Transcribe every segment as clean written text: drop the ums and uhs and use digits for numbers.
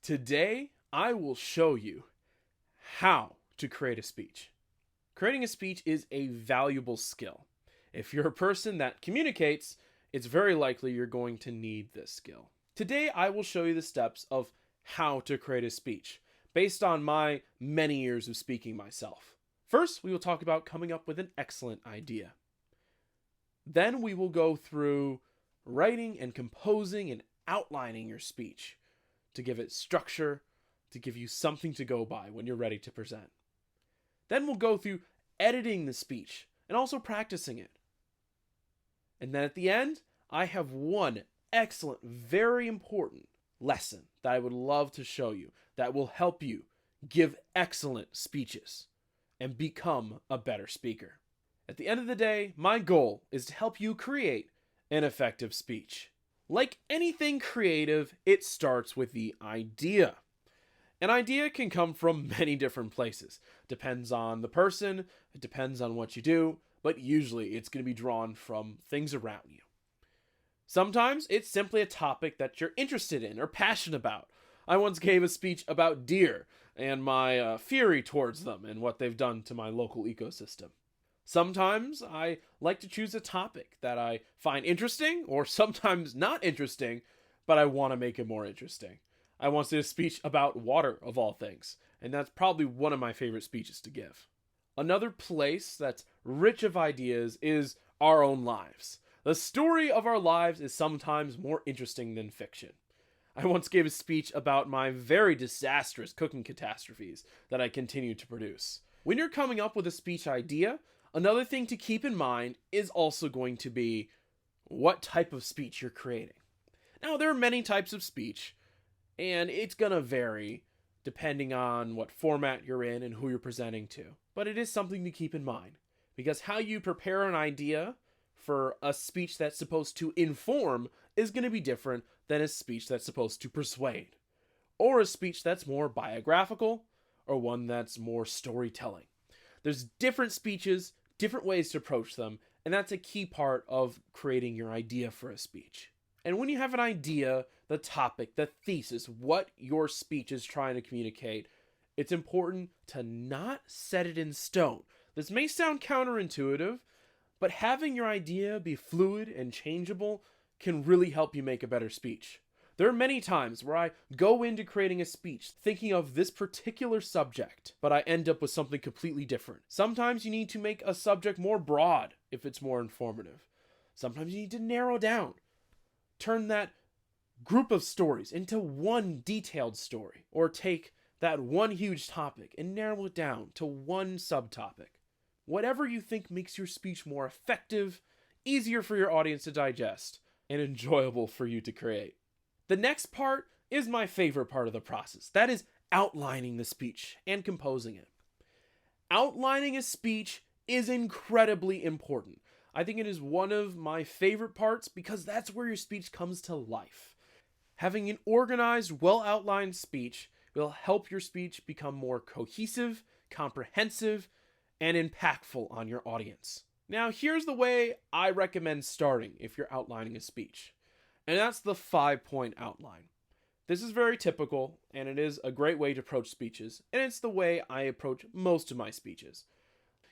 Today, I will show you how to create a speech. Creating a speech is a valuable skill. If you're a person that communicates, it's very likely you're going to need this skill. Today, I will show you the steps of how to create a speech based on my many years of speaking myself. First, we will talk about coming up with an excellent idea. Then we will go through writing and composing and outlining your speech to give it structure, to give you something to go by when you're ready to present. Then we'll go through editing the speech and also practicing it. And then at the end, I have one excellent, very important lesson that I would love to show you that will help you give excellent speeches and become a better speaker. At the end of the day, my goal is to help you create an effective speech. Like anything creative, it starts with the idea. An idea can come from many different places. Depends on the person, it depends on what you do, but usually it's going to be drawn from things around you. Sometimes it's simply a topic that you're interested in or passionate about. I once gave a speech about deer and my fury towards them and what they've done to my local ecosystem. Sometimes I like to choose a topic that I find interesting or sometimes not interesting, but I want to make it more interesting. I once did a speech about water, of all things, and that's probably one of my favorite speeches to give. Another place that's rich of ideas is our own lives. The story of our lives is sometimes more interesting than fiction. I once gave a speech about my very disastrous cooking catastrophes that I continue to produce. When you're coming up with a speech idea, another thing to keep in mind is also going to be what type of speech you're creating. Now, there are many types of speech, and it's going to vary depending on what format you're in and who you're presenting to. But it is something to keep in mind, because how you prepare an idea for a speech that's supposed to inform is going to be different than a speech that's supposed to persuade, or a speech that's more biographical, or one that's more storytelling. There's different speeches, different ways to approach them, and that's a key part of creating your idea for a speech. And when you have an idea, the topic, the thesis, what your speech is trying to communicate, it's important to not set it in stone. This may sound counterintuitive, but having your idea be fluid and changeable can really help you make a better speech. There are many times where I go into creating a speech thinking of this particular subject, but I end up with something completely different. Sometimes you need to make a subject more broad if it's more informative. Sometimes you need to narrow down. Turn that group of stories into one detailed story, or take that one huge topic and narrow it down to one subtopic. Whatever you think makes your speech more effective, easier for your audience to digest, and enjoyable for you to create. The next part is my favorite part of the process. That is outlining the speech and composing it. Outlining a speech is incredibly important. I think it is one of my favorite parts because that's where your speech comes to life. Having an organized, well-outlined speech will help your speech become more cohesive, comprehensive, and impactful on your audience. Now, here's the way I recommend starting if you're outlining a speech. And that's the 5-point outline. This is very typical, and it is a great way to approach speeches, and it's the way I approach most of my speeches.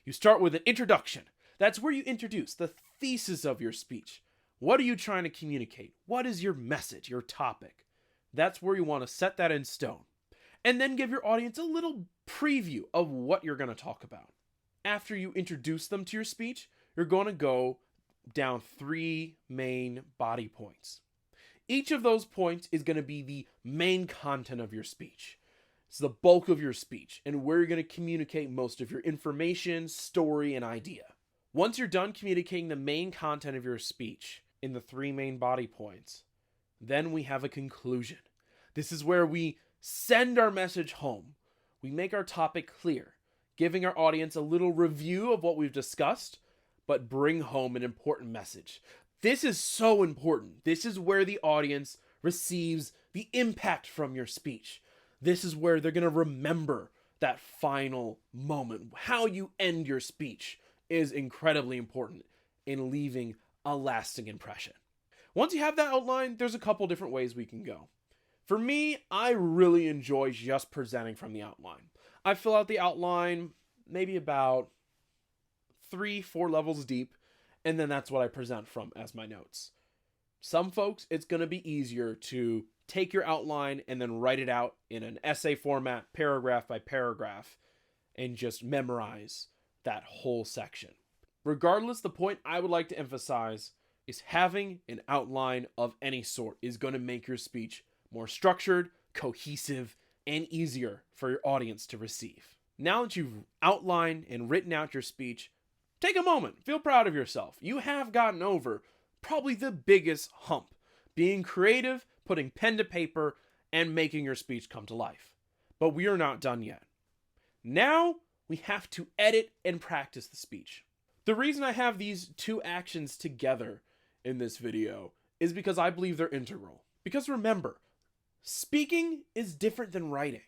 You start with an introduction. That's where you introduce the thesis of your speech. What are you trying to communicate? What is your message, your topic? That's where you want to set that in stone. And then give your audience a little preview of what you're going to talk about. After you introduce them to your speech, you're going to go down 3 main body points. Each of those points is going to be the main content of your speech. It's the bulk of your speech and where you're going to communicate most of your information, story, and idea. Once you're done communicating the main content of your speech in the 3 main body points, then we have a conclusion. This is where we send our message home. We make our topic clear, giving our audience a little review of what we've discussed, but bring home an important message. This is so important. This is where the audience receives the impact from your speech. This is where they're going to remember that final moment. How you end your speech is incredibly important in leaving a lasting impression. Once you have that outline, there's a couple different ways we can go. For me, I really enjoy just presenting from the outline. I fill out the outline maybe about 3-4 levels deep, and then that's what I present from as my notes. Some folks, it's going to be easier to take your outline and then write it out in an essay format, paragraph by paragraph, and just memorize that whole section. Regardless, the point I would like to emphasize is having an outline of any sort is going to make your speech more structured, cohesive, and easier for your audience to receive. Now that you've outlined and written out your speech, take a moment, feel proud of yourself. You have gotten over probably the biggest hump, being creative, putting pen to paper, and making your speech come to life. But we are not done yet. Now we have to edit and practice the speech. The reason I have these two actions together in this video is because I believe they're integral. Because remember, speaking is different than writing.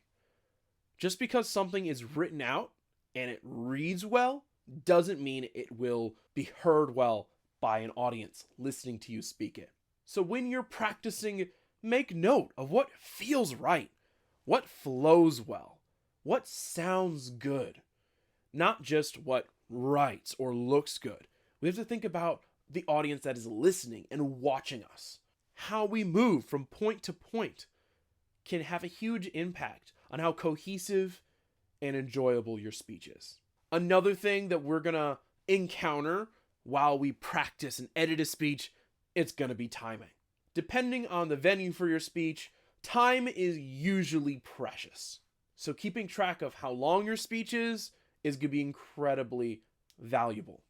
Just because something is written out and it reads well doesn't mean it will be heard well by an audience listening to you speak it. So when you're practicing, make note of what feels right, what flows well, what sounds good, not just what writes or looks good. We have to think about the audience that is listening and watching us. How we move from point to point can have a huge impact on how cohesive and enjoyable your speech is. Another thing that we're gonna encounter while we practice and edit a speech, it's gonna be timing. Depending on the venue for your speech, time is usually precious. So keeping track of how long your speech is gonna be incredibly valuable.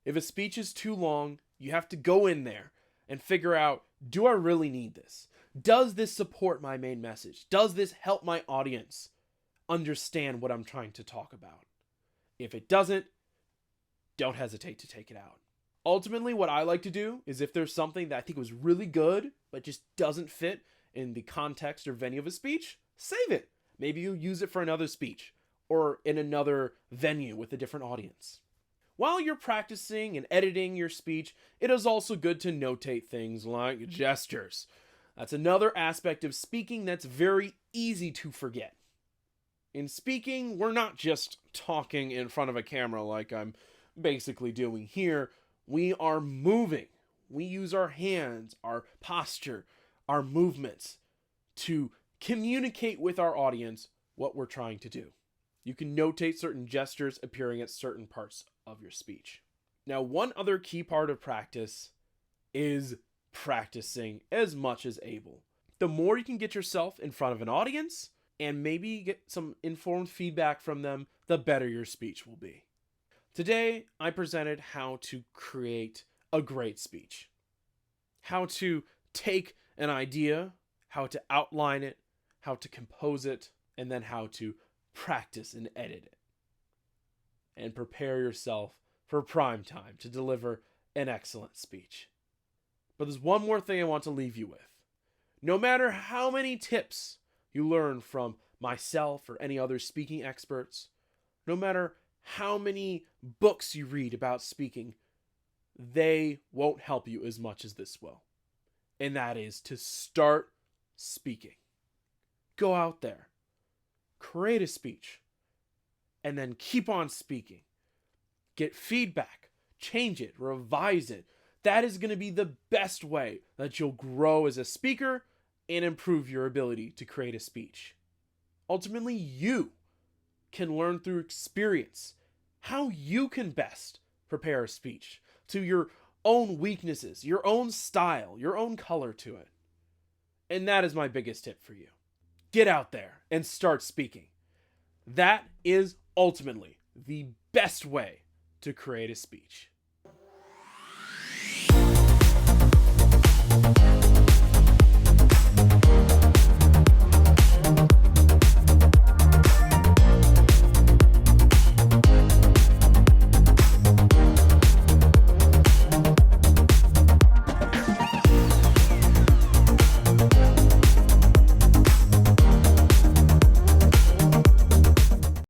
If a speech is too long, you have to go in there and figure out, do I really need this? Does this support my main message? Does this help my audience understand what I'm trying to talk about? If it doesn't, don't hesitate to take it out. Ultimately, what I like to do is if there's something that I think was really good, but just doesn't fit in the context or venue of a speech, save it. Maybe you use it for another speech or in another venue with a different audience. While you're practicing and editing your speech, it is also good to notate things like gestures. That's another aspect of speaking that's very easy to forget. In speaking, we're not just talking in front of a camera like I'm basically doing here. We are moving. We use our hands, our posture, our movements to communicate with our audience what we're trying to do. You can notate certain gestures appearing at certain parts of your speech. Now, one other key part of practice is practicing as much as able. The more you can get yourself in front of an audience and maybe get some informed feedback from them, the better your speech will be. Today, I presented how to create a great speech. How to take an idea, how to outline it, how to compose it, and then how to practice and edit it. And prepare yourself for prime time to deliver an excellent speech. But there's one more thing I want to leave you with. No matter how many tips you learn from myself or any other speaking experts, no matter how many books you read about speaking, they won't help you as much as this will. And that is to start speaking. Go out there, create a speech, and then keep on speaking. Get feedback, change it, revise it. That is going to be the best way that you'll grow as a speaker and improve your ability to create a speech. Ultimately, you can learn through experience how you can best prepare a speech to your own weaknesses, your own style, your own color to it. And that is my biggest tip for you. Get out there and start speaking. That is ultimately the best way to create a speech.